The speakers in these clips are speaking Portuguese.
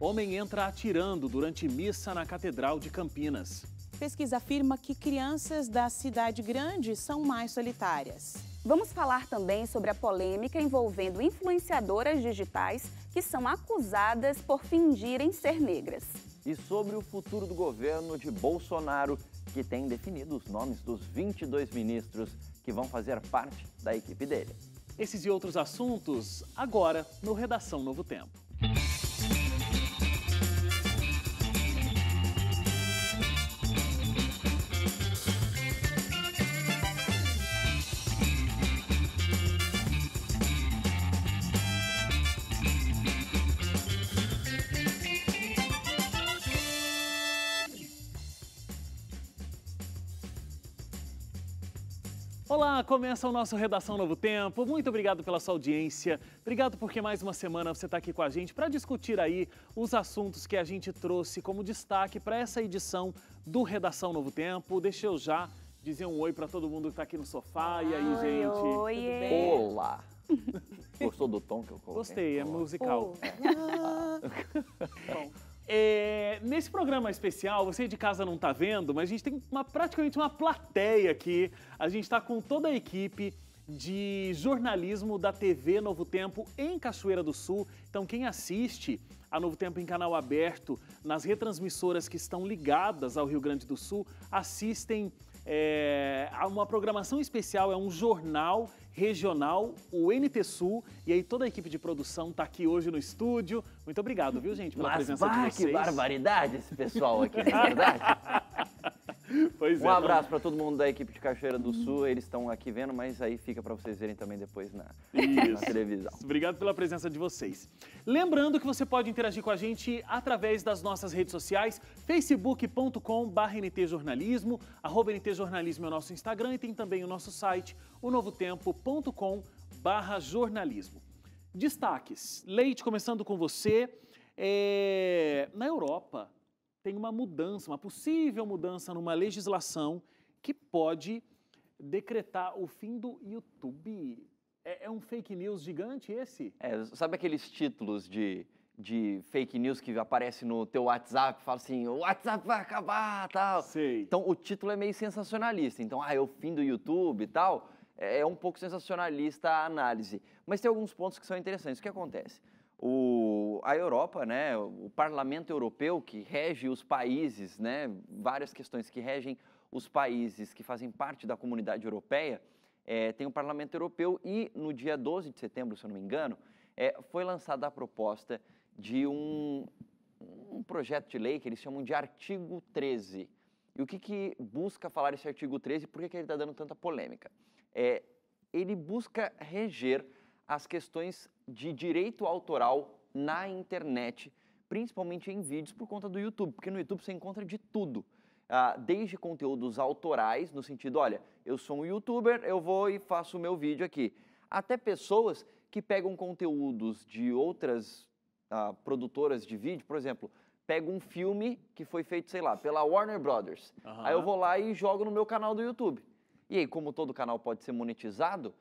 Homem entra atirando durante missa na Catedral de Campinas. Pesquisa afirma que crianças da cidade grande são mais solitárias. Vamos falar também sobre a polêmica envolvendo influenciadoras digitais que são acusadas por fingirem ser negras. E sobre o futuro do governo de Bolsonaro, que tem definido os nomes dos 22 ministros que vão fazer parte da equipe dele. Esses e outros assuntos agora no Redação Novo Tempo. Olá, começa o nosso Redação Novo Tempo. Muito obrigado pela sua audiência. Obrigado porque mais uma semana você está aqui com a gente para discutir aí os assuntos que a gente trouxe como destaque para essa edição do Redação Novo Tempo. Deixa eu já dizer um oi para todo mundo que está aqui no sofá. E aí, gente? Oi. Olá! Gostou do tom que eu coloquei? Gostei, é musical. Bom. Nesse programa especial, você de casa não está vendo, mas a gente tem praticamente uma plateia aqui. A gente está com toda a equipe de jornalismo da TV Novo Tempo em Cachoeira do Sul. Então, quem assiste a Novo Tempo em canal aberto, nas retransmissoras que estão ligadas ao Rio Grande do Sul, assistem a uma programação especial, é um jornal regional, o NT Sul, e aí toda a equipe de produção está aqui hoje no estúdio. Muito obrigado, viu, gente, pela presença de vocês. Que barbaridade esse pessoal aqui, não é verdade? Pois Um abraço para todo mundo da equipe de Cachoeira do Sul, eles estão aqui vendo, mas aí fica para vocês verem também depois na televisão. Obrigado pela presença de vocês. Lembrando que você pode interagir com a gente através das nossas redes sociais, facebook.com/ntjornalismo, @ntjornalismo é o nosso Instagram e tem também o nosso site, onovotempo.com/jornalismo. Destaques. Leite, começando com você. Na Europa, tem uma mudança, uma possível mudança numa legislação que pode decretar o fim do YouTube. É um fake news gigante esse? Sabe aqueles títulos de fake news que aparece no teu WhatsApp, fala assim, o WhatsApp vai acabar, tal. Sei. Então, o título é meio sensacionalista. Então, é o fim do YouTube e tal. É um pouco sensacionalista a análise. Mas tem alguns pontos que são interessantes. O que acontece? A Europa, né, o Parlamento Europeu, que rege os países, né, várias questões que regem os países que fazem parte da comunidade europeia, tem o Parlamento Europeu e no dia 12 de setembro, se eu não me engano, foi lançada a proposta de um projeto de lei que eles chamam de artigo 13. E o que busca falar esse artigo 13 e por que ele está dando tanta polêmica? Ele busca reger as questões de direito autoral na internet, principalmente em vídeos por conta do YouTube, porque no YouTube você encontra de tudo, desde conteúdos autorais, no sentido, olha, eu sou um youtuber, eu vou e faço o meu vídeo aqui, até pessoas que pegam conteúdos de outras produtoras de vídeo, por exemplo, pego um filme que foi feito, sei lá, pela Warner Brothers, aí eu vou lá e jogo no meu canal do YouTube. E aí, como todo canal pode ser monetizado,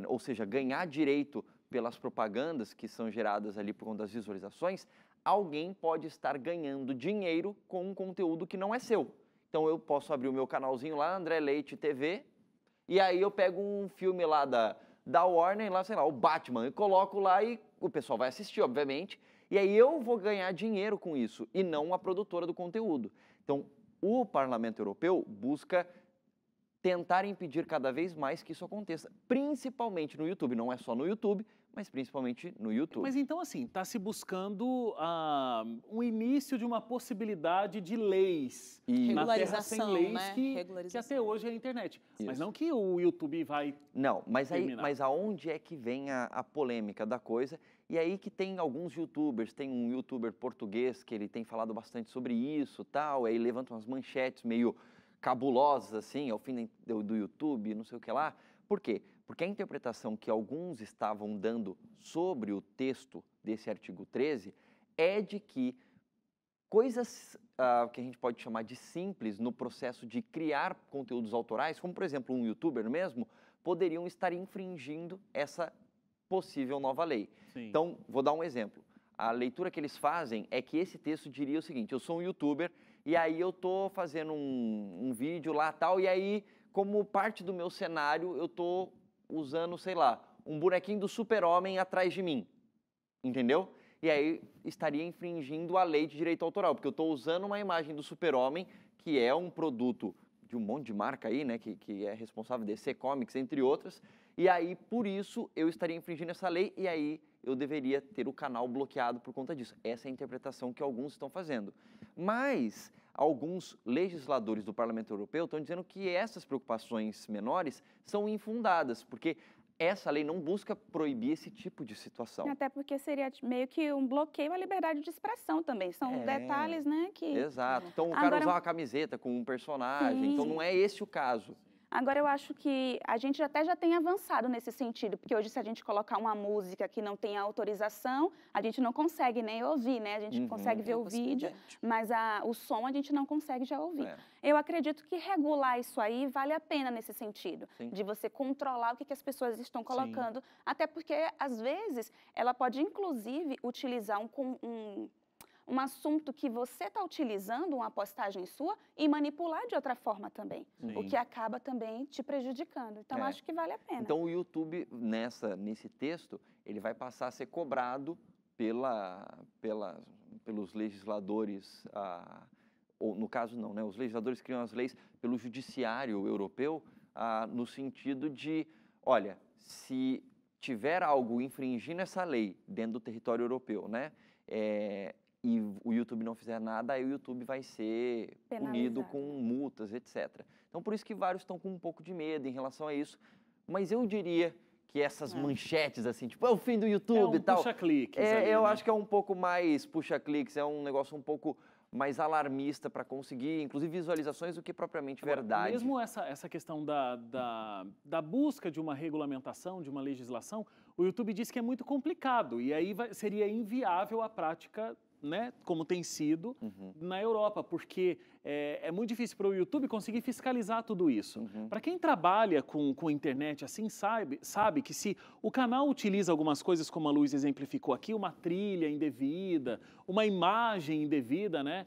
ou seja, ganhar direito pelas propagandas que são geradas ali por conta das visualizações, alguém pode estar ganhando dinheiro com um conteúdo que não é seu. Então eu posso abrir o meu canalzinho lá, André Leite TV, e aí eu pego um filme lá da Warner, lá, sei lá, o Batman, e coloco lá e o pessoal vai assistir, obviamente, e aí eu vou ganhar dinheiro com isso, e não a produtora do conteúdo. Então, o Parlamento Europeu busca tentar impedir cada vez mais que isso aconteça, principalmente no YouTube. Não é só no YouTube, mas principalmente no YouTube. Mas então, assim, está se buscando um início de uma possibilidade de leis. Regularização, na Terra, sem leis, né? que até hoje é a internet. Isso. Mas não que o YouTube vai Não, mas terminar. aonde é que vem a polêmica da coisa? E aí que tem alguns youtubers, tem um youtuber português que ele tem falado bastante sobre isso, tal, aí levanta umas manchetes meio cabulosas, assim, ao fim do YouTube, não sei o que lá. Por quê? Porque a interpretação que alguns estavam dando sobre o texto desse artigo 13 é de que coisas que a gente pode chamar de simples no processo de criar conteúdos autorais, como, por exemplo, um youtuber mesmo, poderiam estar infringindo essa possível nova lei. Sim. Então, vou dar um exemplo. a leitura que eles fazem é que esse texto diria o seguinte: eu sou um youtuber e aí eu tô fazendo um vídeo lá tal, e aí, como parte do meu cenário, eu tô usando, sei lá, um bonequinho do Super-Homem atrás de mim, entendeu? E aí estaria infringindo a lei de direito autoral, porque eu estou usando uma imagem do Super-Homem, que é um produto de um monte de marca aí, né, que é responsável, DC Comics, entre outras, e aí, por isso, eu estaria infringindo essa lei, e aí eu deveria ter o canal bloqueado por conta disso. Essa é a interpretação que alguns estão fazendo. Mas alguns legisladores do Parlamento Europeu estão dizendo que essas preocupações menores são infundadas, porque essa lei não busca proibir esse tipo de situação. Até porque seria meio que um bloqueio à liberdade de expressão também. São detalhes, né, que... Exato. Então, o cara usar uma camiseta com um personagem, Sim. então não é esse o caso. Agora, eu acho que a gente até já tem avançado nesse sentido, porque hoje, se a gente colocar uma música que não tem autorização, a gente não consegue nem ouvir, né? A gente consegue ver o vídeo, mas o som a gente não consegue já ouvir. Eu acredito que regular isso aí vale a pena nesse sentido, de você controlar o que as pessoas estão colocando, até porque, às vezes, ela pode, inclusive, utilizar um assunto que você está utilizando, uma postagem sua, e manipular de outra forma também, o que acaba também te prejudicando. Então, acho que vale a pena. Então, o YouTube, nesse texto, ele vai passar a ser cobrado pelos legisladores, ou no caso não, né? Os legisladores criam as leis pelo judiciário europeu, no sentido de, olha, se tiver algo infringindo essa lei dentro do território europeu, né? E o YouTube não fizer nada, aí o YouTube vai ser punido com multas, etc. Então, por isso que vários estão com um pouco de medo em relação a isso. Mas eu diria que essas manchetes, assim, tipo, é o fim do YouTube e tal... puxa-cliques eu acho que é um pouco mais puxa-cliques, é um negócio um pouco mais alarmista para conseguir, inclusive, visualizações do que propriamente verdade. Mesmo essa questão da busca de uma regulamentação, de uma legislação, o YouTube diz que é muito complicado e aí seria inviável a prática, né, como tem sido na Europa, porque é muito difícil para o YouTube conseguir fiscalizar tudo isso. Para quem trabalha com internet assim, sabe que se o canal utiliza algumas coisas, como a Luiz exemplificou aqui, uma trilha indevida, uma imagem indevida, né,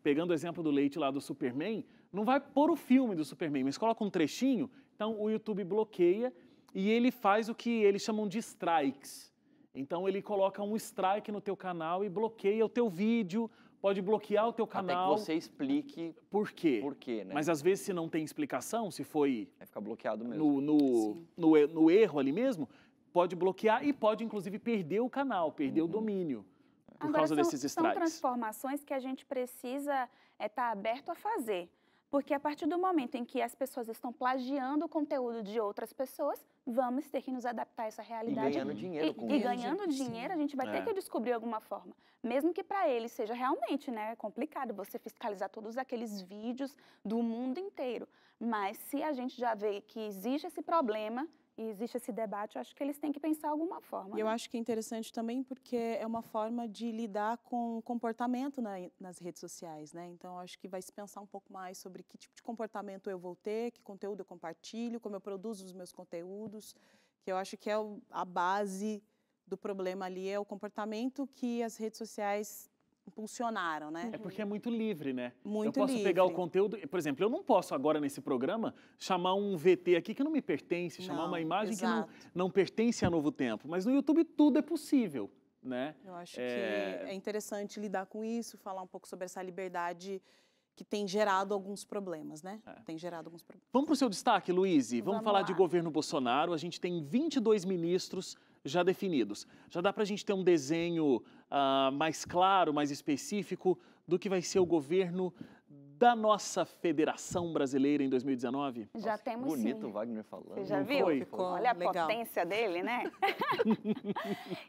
pegando o exemplo do Leite lá do Superman, não vai pôr o filme do Superman, mas coloca um trechinho, então o YouTube bloqueia e ele faz o que eles chamam de strikes. Então, ele coloca um strike no teu canal e bloqueia o teu vídeo, pode bloquear o teu canal. Até que você explique por quê. Por quê, né? Mas, às vezes, se não tem explicação, se foi... Vai ficar bloqueado mesmo. No erro ali mesmo, pode bloquear e pode, inclusive, perder o canal, perder o domínio por causa desses strikes. São transformações que a gente precisa estar aberto a fazer. Porque a partir do momento em que as pessoas estão plagiando o conteúdo de outras pessoas, vamos ter que nos adaptar a essa realidade. E ganhando dinheiro com isso. E ganhando dinheiro, a gente vai ter que descobrir alguma forma. Mesmo que para eles seja realmente, né, complicado você fiscalizar todos aqueles vídeos do mundo inteiro. Mas se a gente já vê que existe esse problema e existe esse debate, eu acho que eles têm que pensar alguma forma. E eu acho que é interessante também porque é uma forma de lidar com o comportamento nas redes sociais, né? Então, eu acho que vai se pensar um pouco mais sobre que tipo de comportamento eu vou ter, que conteúdo eu compartilho, como eu produzo os meus conteúdos, que eu acho que é a base do problema ali, é o comportamento que as redes sociais impulsionaram, né? É porque é muito livre, né? Muito eu posso livre. pegar o conteúdo... Por exemplo, eu não posso agora nesse programa chamar um VT aqui que não me pertence, chamar uma imagem que não pertence a Novo Tempo. Mas no YouTube tudo é possível, né? Eu acho que é interessante lidar com isso, falar um pouco sobre essa liberdade que tem gerado alguns problemas, né? Tem gerado alguns problemas. Vamos para o seu destaque, Luíse. Vamos falar lá. de governo Bolsonaro. A gente tem 22 ministros já definidos. Já dá para a gente ter um desenho mais claro, mais específico do que vai ser o governo da nossa Federação Brasileira em 2019? Já temos sim. Bonito o Wagner falando. Você já Não viu? foi? Olha a potência dele, né?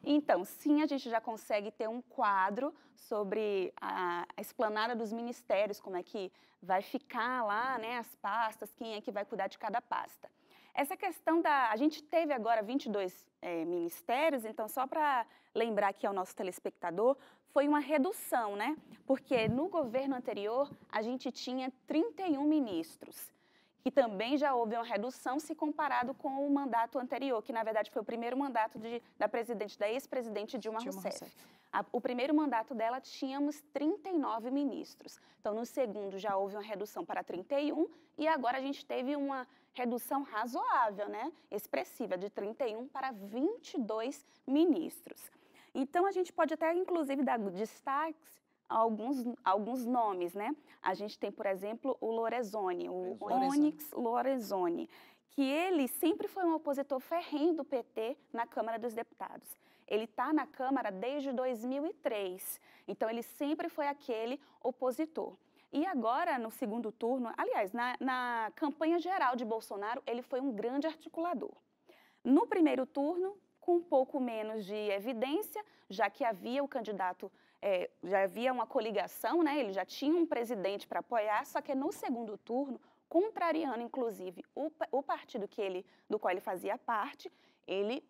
Então, sim, a gente já consegue ter um quadro sobre a esplanada dos ministérios, como é que vai ficar lá, né, as pastas, quem é que vai cuidar de cada pasta. Essa questão a gente teve agora 22 ministérios, então só para lembrar aqui ao nosso telespectador, foi uma redução, né? Porque no governo anterior a gente tinha 31 ministros, que também já houve uma redução se comparado com o mandato anterior, que na verdade foi o primeiro mandato da ex-presidente Dilma Rousseff. O primeiro mandato dela tínhamos 39 ministros. Então, no segundo já houve uma redução para 31 e agora a gente teve uma redução razoável, né? Expressiva, de 31 para 22 ministros. Então, a gente pode até, inclusive, dar destaques a alguns nomes, né? A gente tem, por exemplo, o Lorenzoni, o Onyx Lorenzoni, que ele sempre foi um opositor ferrenho do PT na Câmara dos Deputados. Ele está na Câmara desde 2003, então ele sempre foi aquele opositor. E agora, no segundo turno, aliás, na campanha geral de Bolsonaro, ele foi um grande articulador. No primeiro turno, com um pouco menos de evidência, já que havia o candidato, já havia uma coligação, né? Ele já tinha um presidente para apoiar, só que no segundo turno, contrariando, inclusive, o partido do qual ele fazia parte, ele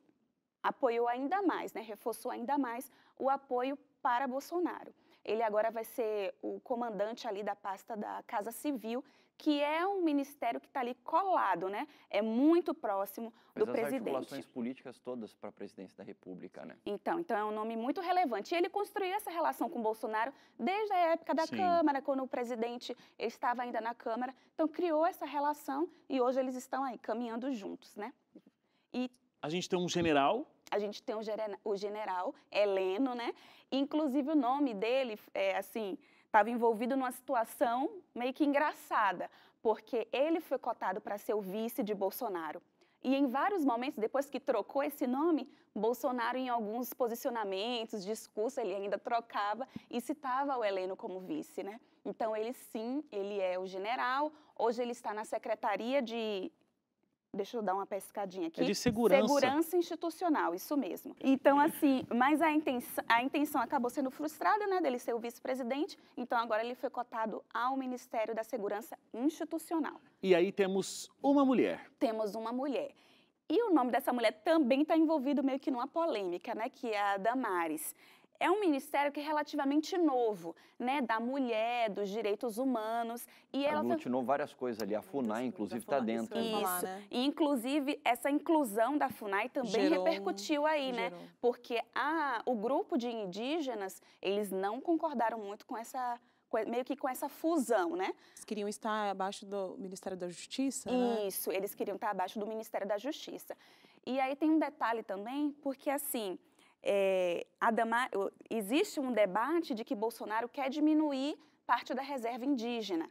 apoiou ainda mais, né? Reforçou ainda mais o apoio para Bolsonaro. Ele agora vai ser o comandante ali da pasta da Casa Civil, que é um ministério que está ali colado, né? É muito próximo do presidente. As articulações políticas todas para a presidência da República, né? Então é um nome muito relevante. E ele construiu essa relação com Bolsonaro desde a época da Câmara, quando o presidente estava ainda na Câmara. Então criou essa relação e hoje eles estão aí caminhando juntos, né? E a gente tem um general. A gente tem o general Heleno, né? Inclusive o nome dele, estava envolvido numa situação meio que engraçada, porque ele foi cotado para ser o vice de Bolsonaro. E em vários momentos, depois que trocou esse nome, Bolsonaro, em alguns posicionamentos, discursos, ele ainda trocava e citava o Heleno como vice, né? Então, ele é o general. Hoje ele está na Secretaria de... Deixa eu dar uma pescadinha aqui. É de segurança. Segurança institucional, isso mesmo. Então, mas a intenção acabou sendo frustrada, né, dele ser o vice-presidente. Então, agora ele foi cotado ao Ministério da Segurança Institucional. E aí temos uma mulher. Temos uma mulher. E o nome dessa mulher também está envolvido meio que numa polêmica, né, que é a Damares. É um ministério que é relativamente novo, né, da mulher, dos direitos humanos. E ela aglutinou várias coisas ali. A FUNAI, inclusive, está dentro. Isso. E, inclusive, essa inclusão da FUNAI também repercutiu aí, né? Porque o grupo de indígenas, eles não concordaram muito com meio que com essa fusão, né? Eles queriam estar abaixo do Ministério da Justiça, né? Isso, eles queriam estar abaixo do Ministério da Justiça. E aí tem um detalhe também, porque assim... existe um debate de que Bolsonaro quer diminuir parte da reserva indígena.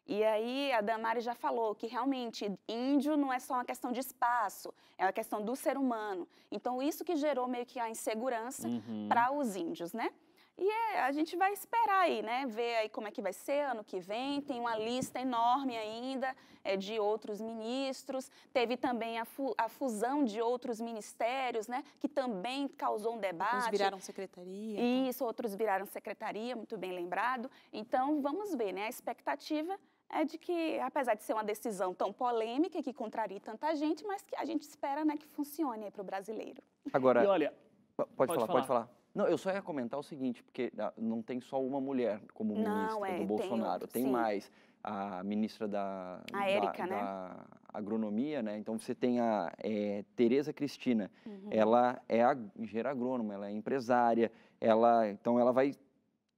E aí a Damares já falou que realmente índio não é só uma questão de espaço, é uma questão do ser humano. Então isso que gerou meio que a insegurança para os índios, né? E a gente vai esperar aí, né? Ver aí como é que vai ser ano que vem. Tem uma lista enorme ainda de outros ministros. Teve também a fusão de outros ministérios, né? Que também causou um debate. Uns viraram secretaria. Isso, outros viraram secretaria, muito bem lembrado. Então, vamos ver, né? A expectativa é de que, apesar de ser uma decisão tão polêmica que contraria tanta gente, mas que a gente espera, né, que funcione aí para o brasileiro. Agora, e olha, pode falar. Não, eu só ia comentar o seguinte, porque não tem só uma mulher como ministra do Bolsonaro, tem mais. A ministra da Érica, né? Da Agronomia, né? Então você tem a Tereza Cristina, ela é engenheira agrônoma, ela é empresária, então ela vai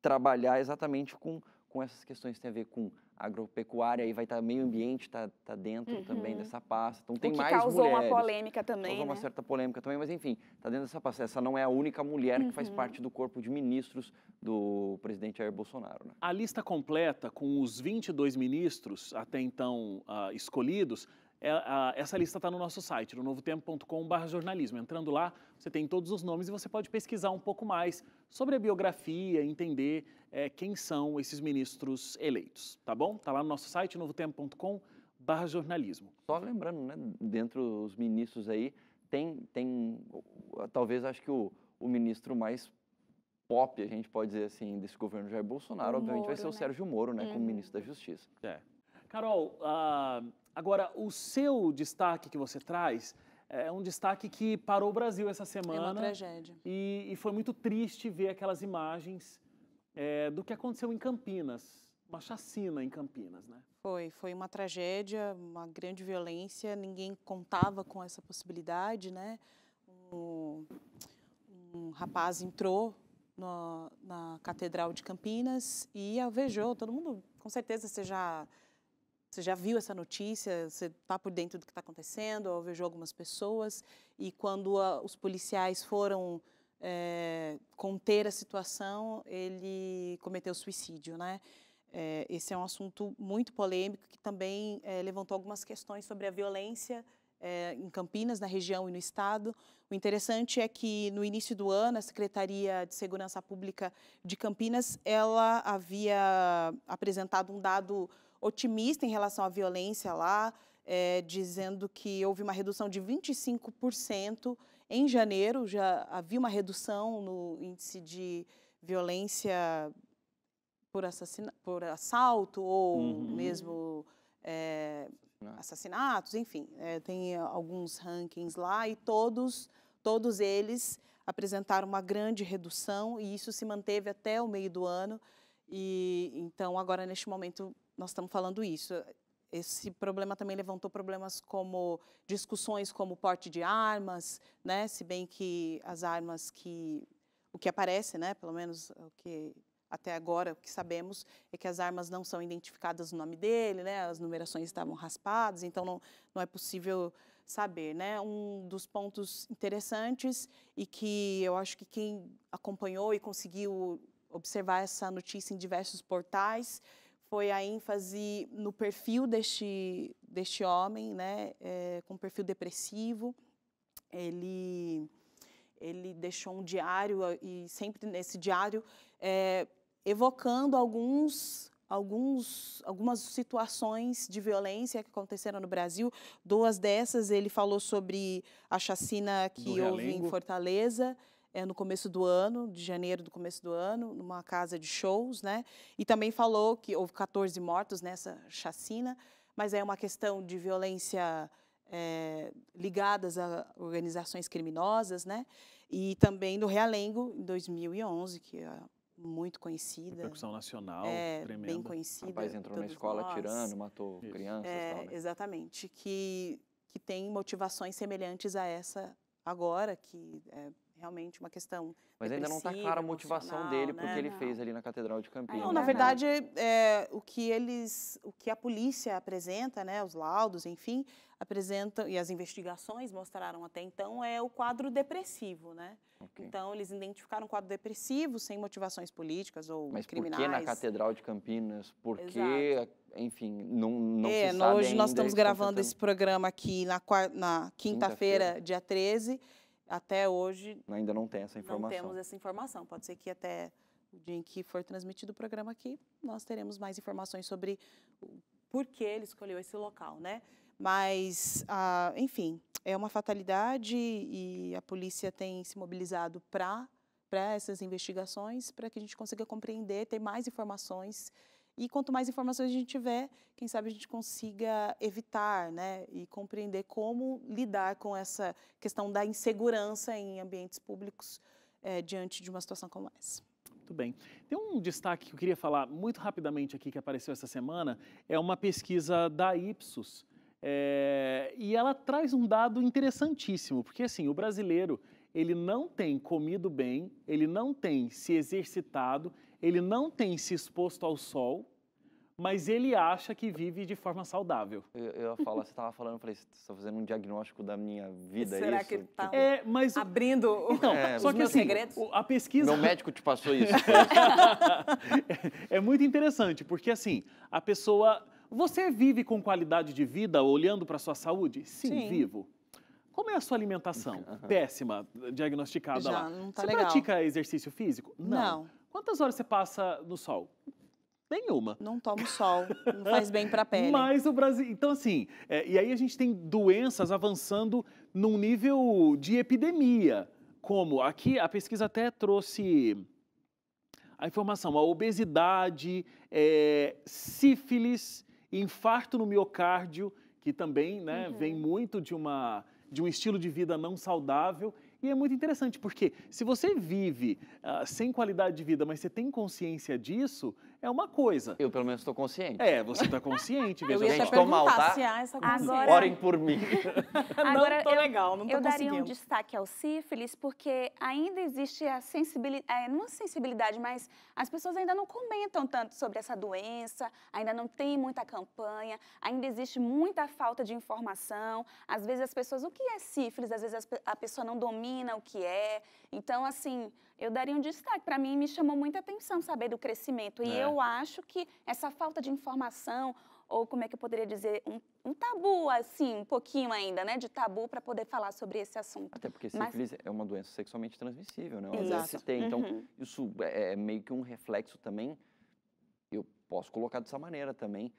trabalhar exatamente com essas questões que tem a ver com agropecuária, aí vai estar meio ambiente, está dentro também dessa pasta. Então tem mais mulheres. Causou uma polêmica também, causou uma certa polêmica também, mas enfim, está dentro dessa pasta. Essa não é a única mulher que faz parte do corpo de ministros do presidente Jair Bolsonaro, né? A lista completa com os 22 ministros até então escolhidos, essa lista está no nosso site, no novotempo.com/jornalismo. Entrando lá, você tem todos os nomes e você pode pesquisar um pouco mais sobre a biografia, entender quem são esses ministros eleitos, tá bom? Está lá no nosso site, novotempo.com/jornalismo. Só lembrando, né, dentre os ministros aí, tem talvez acho que o ministro mais pop, a gente pode dizer assim, desse governo Jair Bolsonaro, obviamente vai ser o Sérgio Moro, né, como ministro da Justiça. Carol, agora, o seu destaque que você traz é um destaque que parou o Brasil essa semana. É uma tragédia. E foi muito triste ver aquelas imagens do que aconteceu em Campinas, uma chacina em Campinas, né? Foi uma tragédia, uma grande violência, ninguém contava com essa possibilidade, né? Um rapaz entrou na Catedral de Campinas e alvejou. Todo mundo, com certeza, você já viu essa notícia, você está por dentro do que está acontecendo, alvejou algumas pessoas. E quando os policiais foram conter a situação, ele cometeu suicídio, né? Esse é um assunto muito polêmico que também levantou algumas questões sobre a violência em Campinas, na região e no estado. O interessante é que no início do ano a Secretaria de Segurança Pública de Campinas ela havia apresentado um dado otimista em relação à violência lá, dizendo que houve uma redução de 25% em janeiro. Já havia uma redução no índice de violência por assalto ou mesmo assassinatos, enfim, tem alguns rankings lá e todos eles apresentaram uma grande redução e isso se manteve até o meio do ano. E então agora neste momento nós estamos falando isso. Esse problema também levantou problemas como discussões como porte de armas, né? Se bem que as armas o que aparece, né? Pelo menos o que até agora, o que sabemos é que as armas não são identificadas no nome dele, né? As numerações estavam raspadas, então não é possível saber, né? Um dos pontos interessantes e que eu acho que quem acompanhou e conseguiu observar essa notícia em diversos portais foi a ênfase no perfil deste homem, né? Com perfil depressivo. Ele deixou um diário e sempre nesse diário evocando algumas situações de violência que aconteceram no Brasil. Duas dessas ele falou sobre a chacina que houve em Fortaleza no começo do ano, de janeiro do começo do ano, numa casa de shows, né? E também falou que houve 14 mortos nessa chacina, mas é uma questão de violência ligadas a organizações criminosas, né? E também no Realengo, em 2011, que é muito conhecida. Repercussão nacional, tremenda. Bem conhecida. O rapaz entrou na escola atirando, matou crianças e tal, né? Exatamente, que tem motivações semelhantes a essa agora, que é realmente uma questão. Mas ainda não está clara a motivação dele, porque ele fez ali na Catedral de Campinas. Não, na verdade, o que a polícia apresenta, né, os laudos, enfim, apresentam, e as investigações mostraram até então, é o quadro depressivo, né? Okay. Então, eles identificaram um quadro depressivo, sem motivações políticas ou criminais. Mas por que na Catedral de Campinas? Porque, enfim, não se sabe hoje nós estamos gravando esse programa aqui na quinta-feira, dia 13, até hoje... Ainda não tem essa informação. Não temos essa informação. Pode ser que até o dia em que for transmitido o programa aqui, nós teremos mais informações sobre por que ele escolheu esse local, né? Mas, enfim, é uma fatalidade e a polícia tem se mobilizado para essas investigações, para que a gente consiga compreender, ter mais informações. E quanto mais informações a gente tiver, quem sabe a gente consiga evitar, né, e compreender como lidar com essa questão da insegurança em ambientes públicos diante de uma situação como essa. Muito bem. Tem um destaque que eu queria falar muito rapidamente aqui, que apareceu essa semana, é uma pesquisa da Ipsos, e ela traz um dado interessantíssimo, porque assim, o brasileiro, ele não tem comido bem, ele não tem se exercitado, ele não tem se exposto ao sol, mas ele acha que vive de forma saudável. Eu ia falar, você estava falando, eu falei, você está fazendo um diagnóstico da minha vida, será isso? Que ele está abrindo só que, assim, segredos? A pesquisa... Meu médico te passou isso. É muito interessante, porque assim, a pessoa... Você vive com qualidade de vida olhando para a sua saúde? Sim, vivo. Como é a sua alimentação? Péssima, diagnosticada lá. Não tá você legal. pratica exercício físico? Não. Quantas horas você passa no sol? Nenhuma. Não tomo sol, não faz bem para a pele. Mas o Brasil... Então, assim, e aí a gente tem doenças avançando num nível de epidemia. Como aqui a pesquisa até trouxe a informação, a obesidade, sífilis, infarto no miocárdio, que também, né, vem muito de um estilo de vida não saudável, E é muito interessante, porque se você vive sem qualidade de vida, mas você tem consciência disso, é uma coisa. Eu, pelo menos, estou consciente. Você está consciente. Eu ia veja até só. tô mal, perguntar tá? se há essa consciência. Agora- Orem por mim. Agora, não tô legal, não tô eu daria conseguindo. um destaque ao sífilis, porque ainda existe a sensibilidade, não a sensibilidade, mas as pessoas ainda não comentam tanto sobre essa doença, ainda não tem muita campanha, ainda existe muita falta de informação. Às vezes as pessoas, o que é sífilis? Às vezes a pessoa não domina o que é. Então, assim, eu daria um destaque. Para mim, me chamou muita atenção saber do crescimento. E eu acho que essa falta de informação, ou como é que eu poderia dizer, um tabu, assim, um pouquinho ainda, né, de tabu para poder falar sobre esse assunto. Até porque Mas- sífilis é uma doença sexualmente transmissível, né? Uma Exato. DST. Então, Uhum. isso é meio que um reflexo também, eu posso colocar dessa maneira também,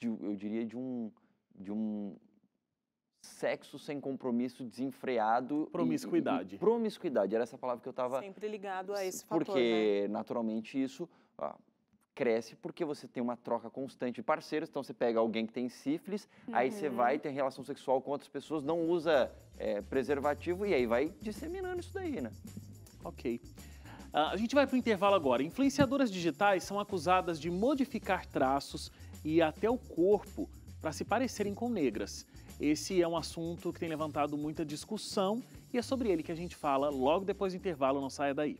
eu diria de um sexo sem compromisso, desenfreado. Promiscuidade. Promiscuidade, era essa palavra que eu estava... Sempre ligado a esse fator, né? Porque, naturalmente, isso cresce porque você tem uma troca constante de parceiros. Então, você pega alguém que tem sífilis, aí você vai ter relação sexual com outras pessoas, não usa preservativo e aí vai disseminando isso daí, né? Ok. A gente vai para o intervalo agora. Influenciadoras digitais são acusadas de modificar traços e até o corpo para se parecerem com negras. Esse é um assunto que tem levantado muita discussão e é sobre ele que a gente fala logo depois do intervalo. Não saia daí.